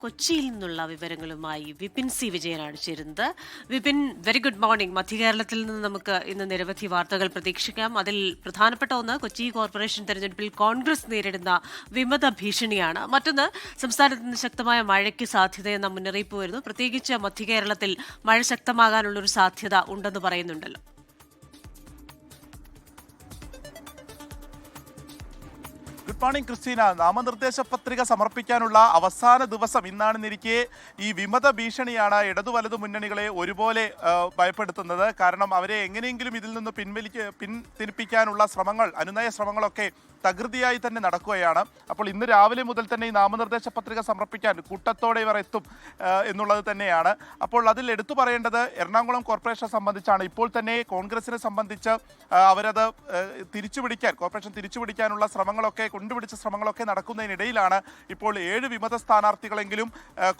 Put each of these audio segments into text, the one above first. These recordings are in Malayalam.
കൊച്ചിയിൽ നിന്നുള്ള വിവരങ്ങളുമായി വിപിൻ സി വിജയനാണ് ചേരുന്നത്. Vipin, very good morning. മധ്യകേരളത്തിൽ നിന്ന് നമുക്ക് ഇന്ന് നിരവധി വാർത്തകൾ പ്രതീക്ഷിക്കാം. അതിൽ പ്രധാനപ്പെട്ട ഒന്ന് കൊച്ചി കോർപ്പറേഷൻ തെരഞ്ഞെടുപ്പിൽ കോൺഗ്രസ് നേരിടുന്ന വിമത ഭീഷണിയാണ്. മറ്റൊന്ന്, സംസ്ഥാനത്ത് നിന്ന് ശക്തമായ മഴയ്ക്ക് സാധ്യതയെന്ന മുന്നറിയിപ്പ് വരുന്നു. പ്രത്യേകിച്ച് മധ്യകേരളത്തിൽ മഴ ശക്തമാകാനുള്ളൊരു സാധ്യത ഉണ്ടെന്ന് പറയുന്നുണ്ടല്ലോ. Good morning Christina. നാമനിർദ്ദേശ പത്രിക സമർപ്പിക്കാനുള്ള അവസാന ദിവസം ഇന്നാണെന്നിരിക്കെ ഈ വിമത ഭീഷണിയാണ് ഇടതു വലതു മുന്നണികളെ ഒരുപോലെ ഭയപ്പെടുത്തുന്നത്. കാരണം അവരെ എങ്ങനെയെങ്കിലും ഇതിൽ നിന്ന് പിന്തിരിപ്പിക്കാനുള്ള ശ്രമങ്ങൾ, അനുനയ ശ്രമങ്ങളൊക്കെ തകൃതിയായി തന്നെ നടക്കുകയാണ്. അപ്പോൾ ഇന്ന് രാവിലെ മുതൽ തന്നെ ഈ നാമനിർദ്ദേശ പത്രിക സമർപ്പിക്കാൻ കൂട്ടത്തോടെ ഇവർ എത്തും എന്നുള്ളത് തന്നെയാണ്. അപ്പോൾ അതിൽ എടുത്തു പറയേണ്ടത് എറണാകുളം കോർപ്പറേഷനെ സംബന്ധിച്ചാണ്. ഇപ്പോൾ തന്നെ കോൺഗ്രസിനെ സംബന്ധിച്ച് അവരത് തിരിച്ചുപിടിക്കാൻ, കോർപ്പറേഷൻ തിരിച്ചുപിടിക്കാനുള്ള കൊണ്ടുപിടിച്ച ശ്രമങ്ങളൊക്കെ നടക്കുന്നതിനിടയിലാണ് ഇപ്പോൾ 7 വിമത സ്ഥാനാർത്ഥികളെങ്കിലും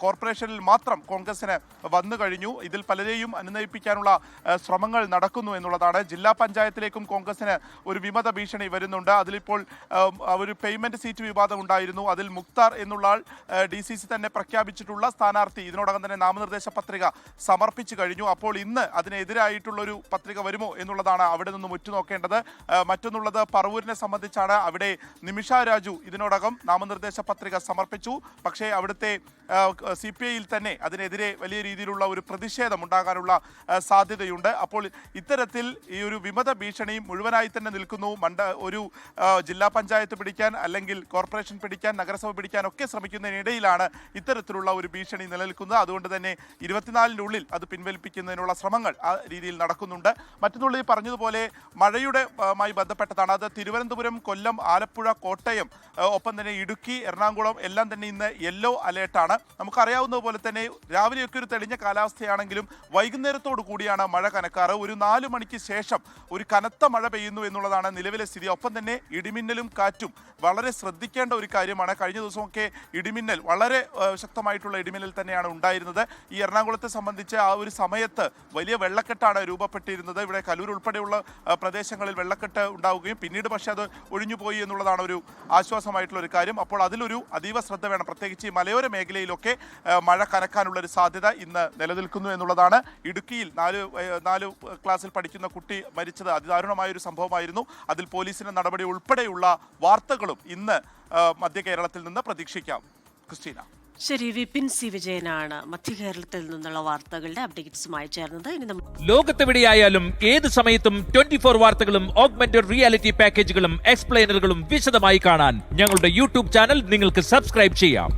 കോർപ്പറേഷനിൽ മാത്രം കോൺഗ്രസിന് വന്നു കഴിഞ്ഞു. ഇതിൽ പലരെയും അനുനയിപ്പിക്കാനുള്ള ശ്രമങ്ങൾ നടക്കുന്നു എന്നുള്ളതാണ്. ജില്ലാ പഞ്ചായത്തിലേക്കും കോൺഗ്രസിന് ഒരു വിമത ഭീഷണി വരുന്നുണ്ട്. അതിലിപ്പോൾ ഒരു പേയ്മെന്റ് സീറ്റ് വിവാദം ഉണ്ടായിരുന്നു. അതിൽ മുക്താർ എന്നുള്ള ആൾ DCC തന്നെ പ്രഖ്യാപിച്ചിട്ടുള്ള സ്ഥാനാർത്ഥി ഇതിനോടകം തന്നെ നാമനിർദ്ദേശ പത്രിക സമർപ്പിച്ചു കഴിഞ്ഞു. അപ്പോൾ ഇന്ന് അതിനെതിരായിട്ടുള്ളൊരു പത്രിക വരുമോ എന്നുള്ളതാണ് അവിടെ നിന്നും ഉറ്റുനോക്കേണ്ടത്. മറ്റൊന്നുള്ളത് പറവൂരിനെ സംബന്ധിച്ചാണ്. അവിടെ നിമിഷ രാജു ഇതിനോടകം നാമനിർദ്ദേശ പത്രിക സമർപ്പിച്ചു. പക്ഷേ അവിടുത്തെ CPIയിൽ തന്നെ അതിനെതിരെ വലിയ രീതിയിലുള്ള ഒരു പ്രതിഷേധം ഉണ്ടാകാനുള്ള സാധ്യതയുണ്ട്. അപ്പോൾ ഇത്തരത്തിൽ ഈ ഒരു വിമത ഭീഷണി മുഴുവനായി തന്നെ നിൽക്കുന്നു. ഒരു ജില്ലാ പഞ്ചായത്ത് പിടിക്കാൻ, അല്ലെങ്കിൽ കോർപ്പറേഷൻ പിടിക്കാൻ, നഗരസഭ പിടിക്കാൻ ഒക്കെ ശ്രമിക്കുന്നതിനിടയിലാണ് ഇത്തരത്തിലുള്ള ഒരു ഭീഷണി നിലനിൽക്കുന്നത്. അതുകൊണ്ട് തന്നെ 24-നുള്ളിൽ അത് പിൻവലിപ്പിക്കുന്നതിനുള്ള ശ്രമങ്ങൾ ആ രീതിയിൽ നടക്കുന്നുണ്ട്. മറ്റൊന്നുള്ളിൽ പറഞ്ഞതുപോലെ മഴയുടെ ബന്ധപ്പെട്ടതാണ്. അത് തിരുവനന്തപുരം, കൊല്ലം, ആലപ്പുഴ, കോട്ടയം, ഒപ്പം തന്നെ ഇടുക്കി, എറണാകുളം എല്ലാം തന്നെ ഇന്ന് യെല്ലോ അലേർട്ടാണ്. നമുക്കറിയാവുന്നതുപോലെ തന്നെ രാവിലെയൊക്കെ ഒരു തെളിഞ്ഞ കാലാവസ്ഥയാണെങ്കിലും വൈകുന്നേരത്തോടു കൂടിയാണ് മഴ കനക്കാറ്. ഒരു 4 മണിക്ക് ശേഷം ഒരു കനത്ത മഴ പെയ്യുന്നു എന്നുള്ളതാണ് നിലവിലെ സ്ഥിതി. ഒപ്പം തന്നെ ഇടിമിന്നലും കാറ്റും വളരെ ശ്രദ്ധിക്കേണ്ട ഒരു കാര്യമാണ്. കഴിഞ്ഞ ദിവസമൊക്കെ ഇടിമിന്നൽ, വളരെ ശക്തമായിട്ടുള്ള ഇടിമിന്നൽ തന്നെയാണ് ഉണ്ടായിരുന്നത്. ഈ എറണാകുളത്തെ സംബന്ധിച്ച് ആ ഒരു സമയത്ത് വലിയ വെള്ളക്കെട്ടാണ് രൂപപ്പെട്ടിരുന്നത്. ഇവിടെ കലൂർ ഉൾപ്പെടെയുള്ള പ്രദേശങ്ങളിൽ വെള്ളക്കെട്ട് ഉണ്ടാവുകയും പിന്നീട് പക്ഷേ അത് ഒഴിഞ്ഞുപോയി എന്നുള്ളതാണ് ഒരു ആശ്വാസമായിട്ടുള്ള ഒരു കാര്യം. അപ്പോൾ അതിലൊരു അതീവ ശ്രദ്ധ വേണം. പ്രത്യേകിച്ച് ഈ മലയോര മേഖലയിലൊക്കെ മഴ കനക്കാനുള്ളൊരു സാധ്യത ഇന്ന് നിലനിൽക്കുന്നു എന്നുള്ളതാണ്. ഇടുക്കിയിൽ 4 ക്ലാസ്സിൽ പഠിക്കുന്ന കുട്ടി മരിച്ചത് അതിദാരുണമായൊരു സംഭവമായിരുന്നു. അതിൽ പോലീസിന്റെ നടപടി ഉൾപ്പെടെയുള്ള വാർത്തകളും ഇന്ന് മധ്യ കേരളത്തിൽ നിന്ന് പ്രതീക്ഷിക്കാം. ക്രിസ്റ്റീന. ശരി, വിപിൻ സി വിജയനാണ് മധ്യകേരളത്തിൽ നിന്നുള്ള വാർത്തകളുടെ അപ്ഡേറ്റ്സുമായി ചേർന്നത്. ലോകത്തെവിടെയായാലും ഏത് സമയത്തും 24 വാർത്തകളും ഓഗ്മെന്റഡ് റിയാലിറ്റി പാക്കേജുകളും എക്സ്പ്ലെയിനറുകളും വിശദമായി കാണാൻ ഞങ്ങളുടെ YouTube ചാനൽ നിങ്ങൾക്ക് സബ്സ്ക്രൈബ് ചെയ്യാം.